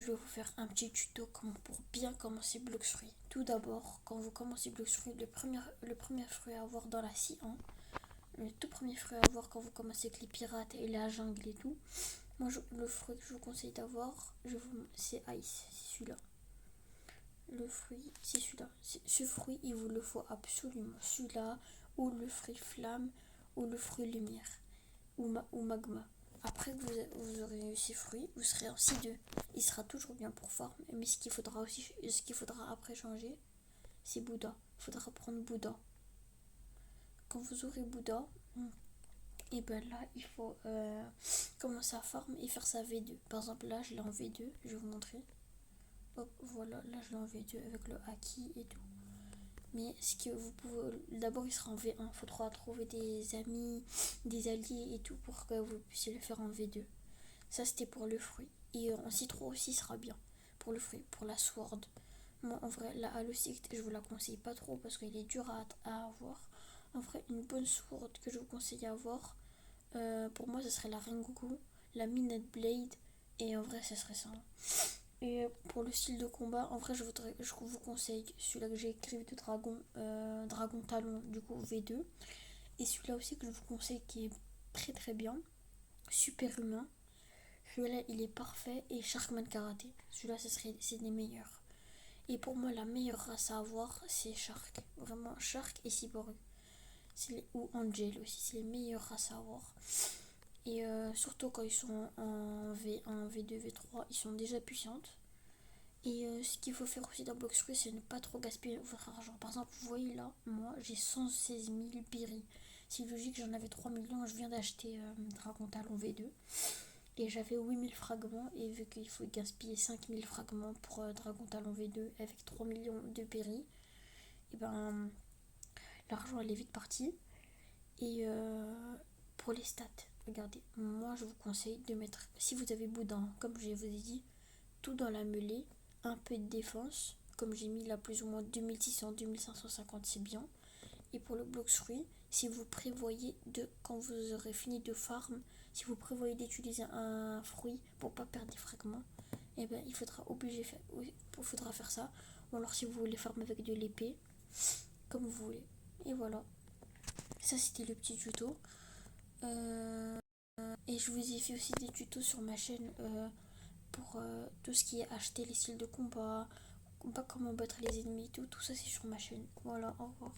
Je vais vous faire un petit tuto pour bien commencer Blox Fruit. Tout d'abord, quand vous commencez Blox Fruit, le premier fruit à avoir dans la C1, le tout premier fruit à avoir quand vous commencez avec les pirates et la jungle et tout, le fruit que je vous conseille d'avoir, c'est Ice, c'est celui-là. Le fruit, c'est celui-là. Ce fruit, il vous le faut absolument. Celui-là, ou le fruit flamme, ou le fruit lumière, ou magma. Après que vous aurez eu ces fruits, vous serez en C2. Il sera toujours bien pour farm, mais ce qu'il faudra après changer, c'est Bouddha. Il faudra prendre Bouddha. Quand vous aurez Bouddha, et ben là, il faut commencer à farm et faire sa V2. Par exemple, là, je l'ai en V2, je vais vous montrer. Hop, voilà, là, je l'ai en V2 avec le haki et tout. Mais ce que vous pouvez, d'abord, il sera en V1. Il faudra trouver des amis, des alliés et tout pour que vous puissiez le faire en V2. Ça, c'était pour le fruit. Et en citron aussi sera bien pour le fruit, pour la sword. Moi, en vrai, la Halo Sect, je vous la conseille pas trop parce qu'elle est dure à avoir. En vrai, une bonne sword que je vous conseille à avoir, pour moi, ce serait la Rengoku, la Minute Blade, et en vrai, ce serait ça. Et pour le style de combat, en vrai, je vous conseille celui-là que j'ai écrit de Dragon, Dragon Talon, du coup V2. Et celui-là aussi que je vous conseille qui est très très bien, Super Humain. Celui-là, il est parfait. Et Sharkman Karaté. Celui-là, c'est des meilleurs. Et pour moi, la meilleure race à avoir, c'est Shark. Vraiment, Shark et Cyborg. Ou Angel aussi. C'est les meilleures races à avoir. Et surtout quand ils sont en V1, V2, V3, ils sont déjà puissantes. Et ce qu'il faut faire aussi dans Blox Fruit, c'est ne pas trop gaspiller votre argent. Par exemple, vous voyez là, moi, j'ai 116 000 berries. C'est logique, j'en avais 3 millions. Je viens d'acheter Dragon Talon V2. Et j'avais 8000 fragments, et vu qu'il faut gaspiller 5000 fragments pour Dragon Talon V2 avec 3 millions de péris, et ben l'argent elle est vite parti. Et pour les stats, regardez, moi je vous conseille de mettre, si vous avez boudin, comme je vous ai dit, tout dans la mêlée, un peu de défense, comme j'ai mis là plus ou moins 2600-2550, c'est bien. Et pour le Blox Fruit, si vous prévoyez quand vous aurez fini de farm, si vous prévoyez d'utiliser un fruit pour pas perdre des fragments, et ben il faudra faire ça. Ou alors si vous voulez farm avec de l'épée, comme vous voulez. Et voilà. Ça c'était le petit tuto. Et je vous ai fait aussi des tutos sur ma chaîne pour tout ce qui est acheter les styles de combat, comment battre les ennemis, tout ça c'est sur ma chaîne. Voilà, au revoir.